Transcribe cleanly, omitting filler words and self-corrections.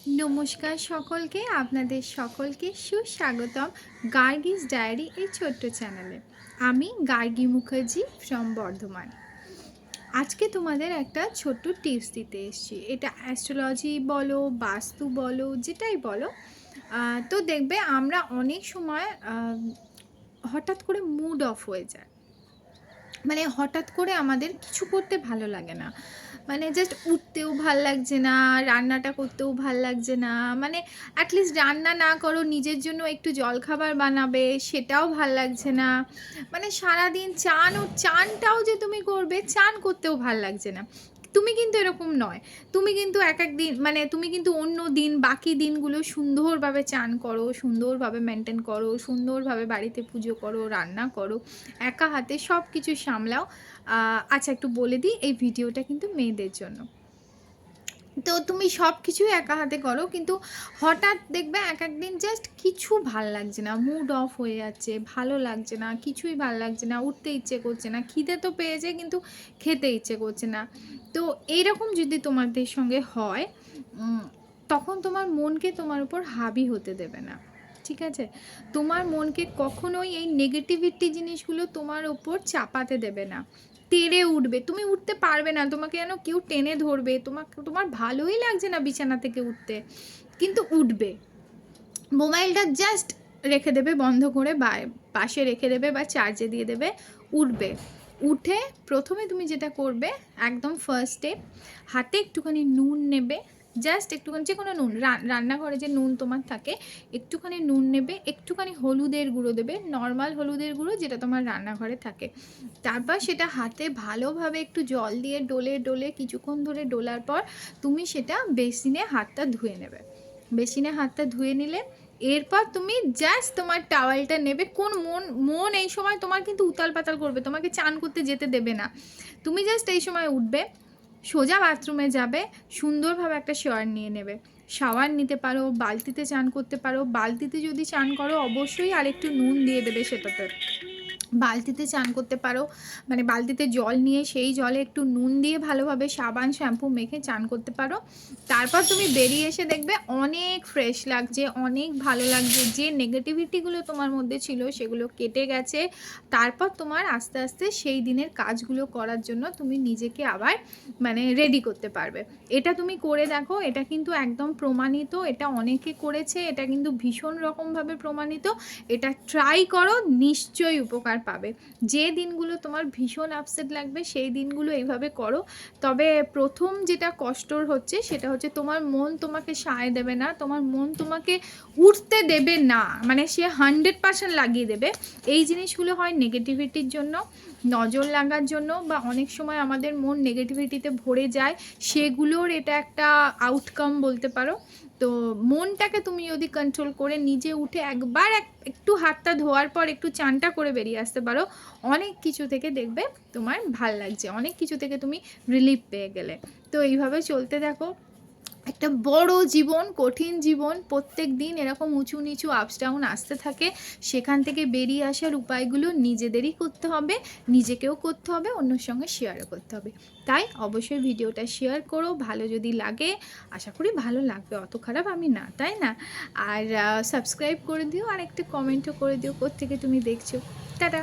নমস্কার সকলকে, আপনাদের সকলকে সুস্বাগতম গার্গিস ডায়েরি এই ছোট্ট চ্যানেলে। আমি গার্গী মুখার্জি ফ্রম বর্ধমান। আজকে তোমাদের একটা ছোট্ট টিপস দিতে এসেছি। এটা অ্যাস্ট্রোলজি বলো, বাস্তু বলো, যেটাই বলো। তো দেখবে আমরা অনেক সময় হঠাৎ করে মুড অফ হয়ে যায়। মানে হঠাৎ করে আমাদের কিছু করতে ভালো লাগে না। মানে জাস্ট উঠতেও ভাল লাগছে না, রান্নাটা করতেও ভাল লাগছে না। মানে অ্যাটলিস্ট রান্না না করো, নিজের জন্য একটু জলখাবার বানাবে, সেটাও ভাল লাগছে না। মানে সারাদিন চানটাও যে তুমি করবে, চান করতেও ভাল লাগছে না। তুমি কিন্তু এরকম নয়। তুমি কিন্তু এক দিন মানে তুমি কিন্তু অন্য দিন বাকি দিনগুলো সুন্দরভাবে চান করো, সুন্দরভাবে মেনটেন করো, সুন্দরভাবে বাড়িতে পুজো করো, রান্না করো, একা হাতে সব কিছু সামলাও। আচ্ছা, একটু বলে দিই, এই ভিডিওটা কিন্তু মেয়েদের জন্য। তো তুমি সব কিছুই একা হাতে করো, কিন্তু হঠাৎ দেখবে একদিন জাস্ট কিছু ভাল লাগছে না, মুড অফ হয়ে যাচ্ছে, ভালো লাগছে না, কিছুই ভাল লাগছে না, উঠতে ইচ্ছে করছে না, খিদে তো পেয়েছে কিন্তু খেতে ইচ্ছে করছে না। তো এইরকম যদি তোমাদের সঙ্গে হয়, তখন তোমার মনকে তোমার উপর হাবি হতে দেবে না। ঠিক আছে? তোমার মনকে কখনোই এই নেগেটিভিটি জিনিসগুলো তোমার ওপর চাপাতে দেবে না। তেড়ে উঠবে, তুমি উঠতে পারবে না, তোমাকে যেন কেউ টেনে ধরবে, তোমার ভালোই লাগছে না বিছানা থেকে উঠতে, কিন্তু উঠবে। মোবাইলটা জাস্ট রেখে দেবে বন্ধ করে, বা পাশে রেখে দেবে বা চার্জে দিয়ে দেবে, উঠবে। উঠে প্রথমে তুমি যেটা করবে, একদম ফার্স্ট স্টেপ, হাতে একটুখানি নুন নেবে, জাস্ট একটুখানি, যে কোনো নুন, রান্নাঘরে যে নুন তোমার থাকে, একটুখানি নুন নেবে, একটুখানি হলুদের গুঁড়ো দেবে, নর্মাল হলুদের গুঁড়ো যেটা তোমার রান্নাঘরে থাকে। তারপর সেটা হাতে ভালোভাবে একটু জল দিয়ে ডলে ডলে কিছুক্ষণ ধরে ডোলার পর তুমি সেটা বেসিনে হাতটা ধুয়ে নেবে। বেসিনে হাতটা ধুয়ে নিলে এরপর তুমি জাস্ট তোমার টাওয়ালটা নেবে। কোন মন মন এই সময় তোমার কিন্তু উতাল পাতাল করবে, তোমাকে চান করতে যেতে দেবে না। তুমি জাস্ট এই সময় উঠবে, সোজা বাথরুমে যাবে, সুন্দরভাবে একটা শাওয়ার নিয়ে নেবে। শাওয়ার নিতে পারো, বালতিতে চান করতে পারো। বালতিতে যদি চান করো অবশ্যই আরেকটু নুন দিয়ে দেবে সেটাতে। বালতিতে চান করতে পারো, মানে বালতিতে জল নিয়ে সেই জলে একটু নুন দিয়ে ভালোভাবে সাবান শ্যাম্পু মেখে চান করতে পারো। তারপর তুমি বেরিয়ে এসে দেখবে অনেক ফ্রেশ লাগছে, অনেক ভালো লাগছে, যে নেগেটিভিটিগুলো তোমার মধ্যে ছিল সেগুলো কেটে গেছে। তারপর তোমার আস্তে আস্তে সেই দিনের কাজগুলো করার জন্য তুমি নিজেকে আবার মানে রেডি করতে পারবে। এটা তুমি করে দেখো, এটা কিন্তু একদম প্রমাণিত, এটা অনেকে করেছে, এটা কিন্তু ভীষণ রকমভাবে প্রমাণিত। এটা ট্রাই করো, নিশ্চয়ই উপকার পাবে। যে দিনগুলো তোমার ভীষণ আপসেট লাগবে সেই দিনগুলো এইভাবে করো। তবে প্রথম যেটা কষ্টর হচ্ছে সেটা হচ্ছে তোমার মন তোমাকে সায় দেবে না, তোমার মন তোমাকে উঠতে দেবে না, মানে সে 100% লাগিয়ে দেবে। এই জিনিসগুলো হয় নেগেটিভিটির জন্য, নজর লাগার জন্য, বা অনেক সময় আমাদের মন নেগেটিভিটিতে ভরে যায়, সেগুলোর এটা একটা আউটকাম বলতে পারো। তো মনটাকে তুমি যদি কন্ট্রোল করে নিজে উঠে একবার একটু হাতটা ধোয়ার পর একটু চানটা করে বেরিয়ে আসতে পারো, অনেক কিছু থেকে দেখবে তোমার ভাল লাগছে, অনেক কিছু থেকে তুমি রিলিফ পেয়ে গেলে। তো এইভাবে চলতে দেখো। একটা বড় জীবন, কঠিন জীবন, প্রত্যেক দিন এরকম উঁচু নিচু আপস ডাউন আসতে থাকে। সেখান থেকে বেরিয়ে আসার উপায়গুলো নিজেদেরই করতে হবে, নিজেকেও করতে হবে, অন্যর সঙ্গে শেয়ারও করতে হবে। তাই অবশ্যই ভিডিওটা শেয়ার করো, ভালো যদি লাগে, আশা করি ভালো লাগবে, অত খারাপ আমি না, তাই না? আর সাবস্ক্রাইব করে দিও, আর একটা কমেন্টও করে দিও কোত্থেকে তুমি দেখছো। টাটা।